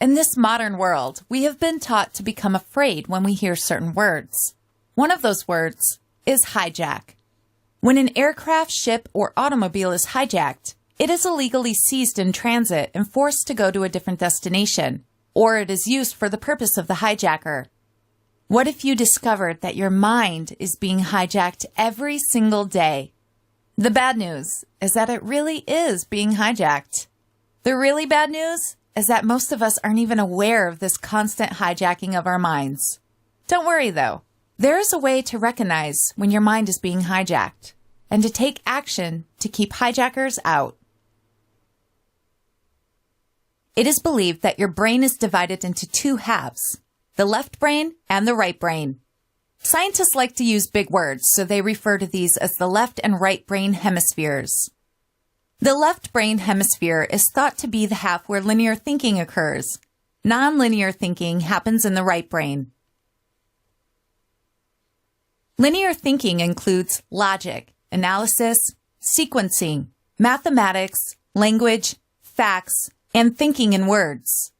In this modern world, we have been taught to become afraid when we hear certain words. One of those words is hijack. When an aircraft, ship, or automobile is hijacked, it is illegally seized in transit and forced to go to a different destination, or it is used for the purpose of the hijacker. What if you discovered that your mind is being hijacked every single day? The bad news is that it really is being hijacked. The really bad news is that most of us aren't even aware of this constant hijacking of our minds. Don't worry, though. There is a way to recognize when your mind is being hijacked and to take action to keep hijackers out. It is believed that your brain is divided into two halves, the left brain and the right brain. Scientists like to use big words, so they refer to these as the left and right brain hemispheres. The left brain hemisphere is thought to be the half where linear thinking occurs. Non-linear thinking happens in the right brain. Linear thinking includes logic, analysis, sequencing, mathematics, language, facts, and thinking in words.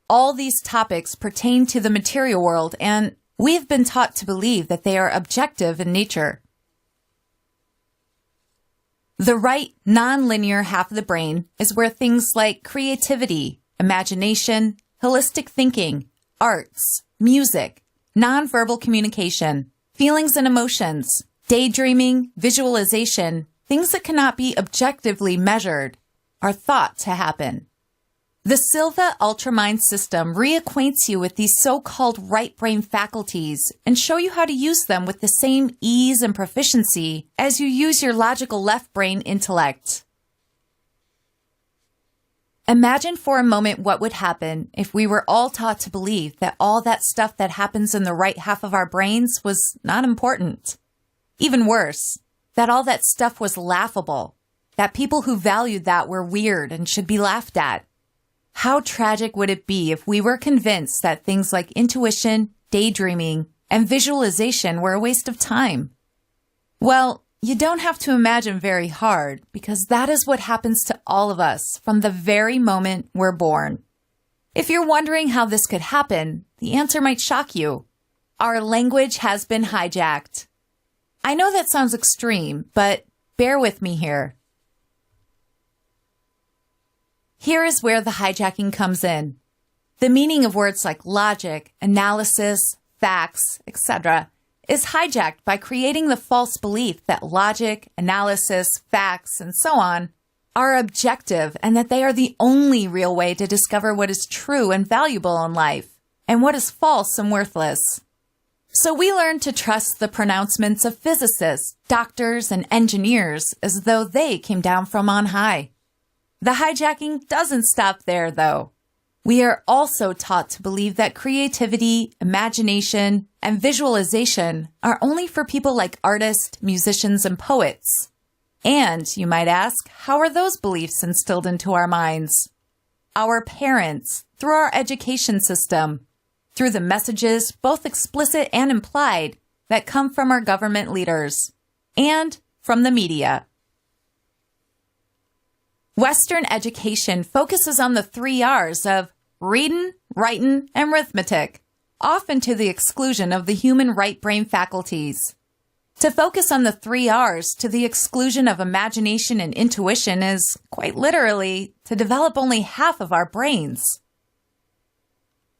All these topics pertain to the material world, and we have been taught to believe that they are objective in nature. The right, non-linear half of the brain is where things like creativity, imagination, holistic thinking, arts, music, nonverbal communication, feelings and emotions, daydreaming, visualization, things that cannot be objectively measured, are thought to happen. The Silva Ultramind system reacquaints you with these so-called right brain faculties and show you how to use them with the same ease and proficiency as you use your logical left brain intellect. Imagine for a moment what would happen if we were all taught to believe that all that stuff that happens in the right half of our brains was not important. Even worse, that all that stuff was laughable, that people who valued that were weird and should be laughed at. How tragic would it be if we were convinced that things like intuition, daydreaming, and visualization were a waste of time? Well, you don't have to imagine very hard, because that is what happens to all of us from the very moment we're born. If you're wondering how this could happen, the answer might shock you. Our language has been hijacked. I know that sounds extreme, but bear with me here. Here is where the hijacking comes in. The meaning of words like logic, analysis, facts, etc. is hijacked by creating the false belief that logic, analysis, facts, and so on are objective and that they are the only real way to discover what is true and valuable in life and what is false and worthless. So we learn to trust the pronouncements of physicists, doctors, and engineers as though they came down from on high. The hijacking doesn't stop there, though. We are also taught to believe that creativity, imagination, and visualization are only for people like artists, musicians, and poets. And, you might ask, how are those beliefs instilled into our minds? Our parents, through our education system, through the messages, both explicit and implied, that come from our government leaders, and from the media. Western education focuses on the 3 R's of readin', writin', and arithmetic, often to the exclusion of the human right brain faculties. To focus on the 3 R's to the exclusion of imagination and intuition is, quite literally, to develop only half of our brains.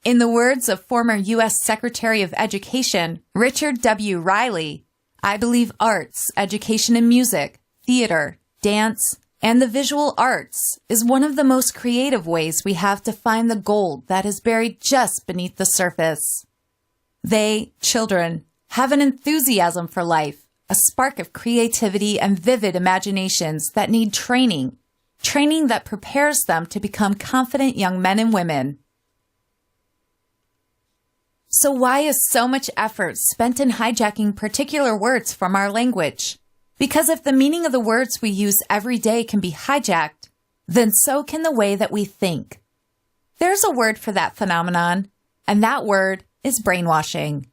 In the words of former U.S. Secretary of Education Richard W. Riley, I believe arts, education in music, theater, dance, and the visual arts is one of the most creative ways we have to find the gold that is buried just beneath the surface. They, children, have an enthusiasm for life, a spark of creativity and vivid imaginations that need training that prepares them to become confident young men and women. So why is so much effort spent in hijacking particular words from our language? Because if the meaning of the words we use every day can be hijacked, then so can the way that we think. There's a word for that phenomenon, and that word is brainwashing.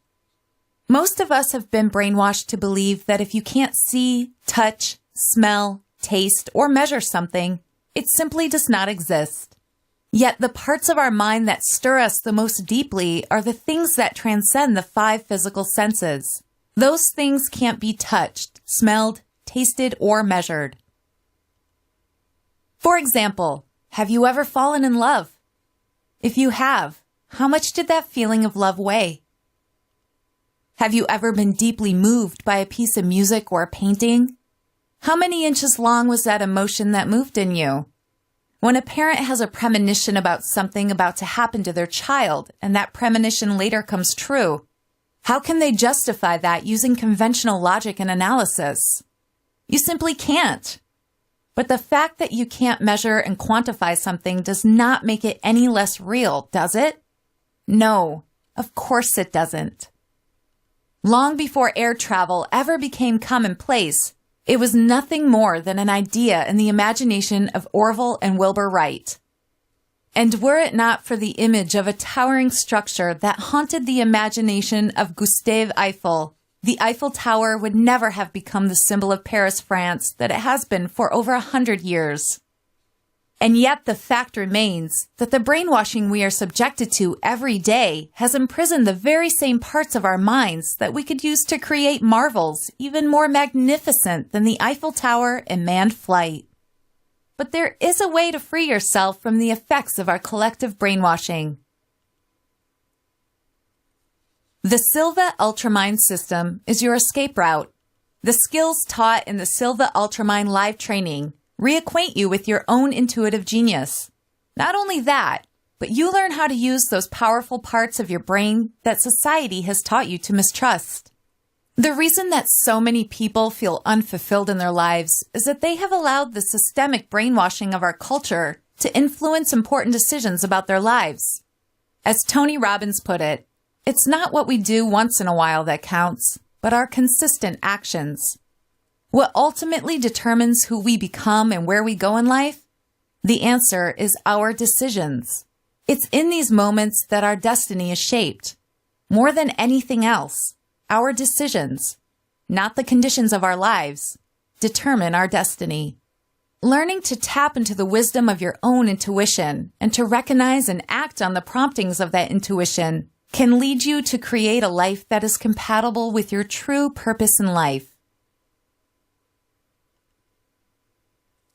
Most of us have been brainwashed to believe that if you can't see, touch, smell, taste, or measure something, it simply does not exist. Yet the parts of our mind that stir us the most deeply are the things that transcend the 5 physical senses. Those things can't be touched, smelled, tasted, or measured. For example, have you ever fallen in love? If you have, how much did that feeling of love weigh? Have you ever been deeply moved by a piece of music or a painting? How many inches long was that emotion that moved in you? When a parent has a premonition about something about to happen to their child, and that premonition later comes true, how can they justify that using conventional logic and analysis? You simply can't. But the fact that you can't measure and quantify something does not make it any less real, does it? No, of course it doesn't. Long before air travel ever became commonplace, it was nothing more than an idea in the imagination of Orville and Wilbur Wright. And were it not for the image of a towering structure that haunted the imagination of Gustave Eiffel, the Eiffel Tower would never have become the symbol of Paris, France, that it has been for over 100 years. And yet the fact remains that the brainwashing we are subjected to every day has imprisoned the very same parts of our minds that we could use to create marvels even more magnificent than the Eiffel Tower and manned flight. But there is a way to free yourself from the effects of our collective brainwashing. The Silva Ultramind system is your escape route. The skills taught in the Silva Ultramind live training reacquaint you with your own intuitive genius. Not only that, but you learn how to use those powerful parts of your brain that society has taught you to mistrust. The reason that so many people feel unfulfilled in their lives is that they have allowed the systemic brainwashing of our culture to influence important decisions about their lives. As Tony Robbins put it, it's not what we do once in a while that counts, but our consistent actions. What ultimately determines who we become and where we go in life? The answer is our decisions. It's in these moments that our destiny is shaped. More than anything else, our decisions, not the conditions of our lives, determine our destiny. Learning to tap into the wisdom of your own intuition and to recognize and act on the promptings of that intuition can lead you to create a life that is compatible with your true purpose in life.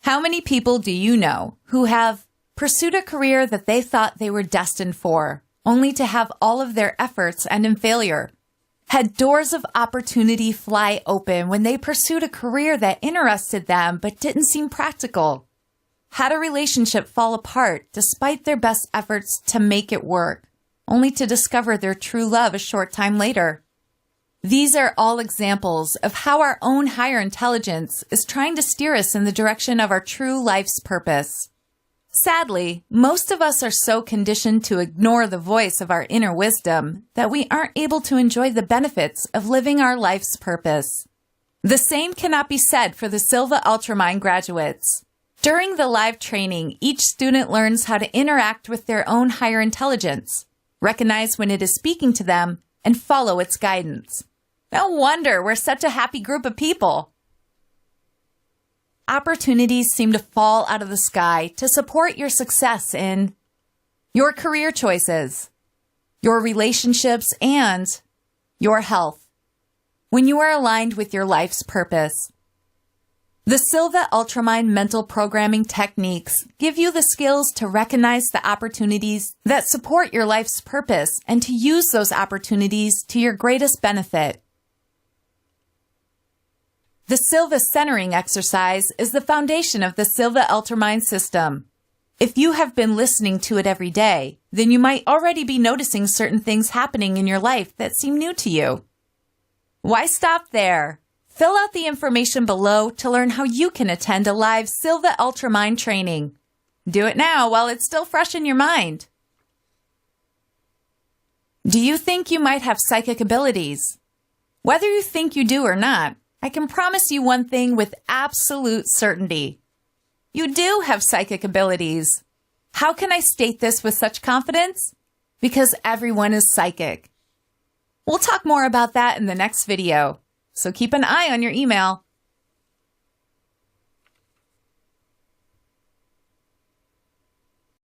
How many people do you know who have pursued a career that they thought they were destined for, only to have all of their efforts end in failure? Had doors of opportunity fly open when they pursued a career that interested them but didn't seem practical? Had a relationship fall apart despite their best efforts to make it work, only to discover their true love a short time later? These are all examples of how our own higher intelligence is trying to steer us in the direction of our true life's purpose. Sadly, most of us are so conditioned to ignore the voice of our inner wisdom that we aren't able to enjoy the benefits of living our life's purpose. The same cannot be said for the Silva Ultramind graduates. During the live training, each student learns how to interact with their own higher intelligence, recognize when it is speaking to them, and follow its guidance. No wonder we're such a happy group of people. Opportunities seem to fall out of the sky to support your success in your career choices, your relationships, and your health when you are aligned with your life's purpose. The Silva Ultramind mental programming techniques give you the skills to recognize the opportunities that support your life's purpose and to use those opportunities to your greatest benefit. The Silva centering exercise is the foundation of the Silva Ultramind system. If you have been listening to it every day, then you might already be noticing certain things happening in your life that seem new to you. Why stop there? Fill out the information below to learn how you can attend a live Silva Ultramind training. Do it now while it's still fresh in your mind. Do you think you might have psychic abilities? Whether you think you do or not, I can promise you one thing with absolute certainty. You do have psychic abilities. How can I state this with such confidence? Because everyone is psychic. We'll talk more about that in the next video, so keep an eye on your email.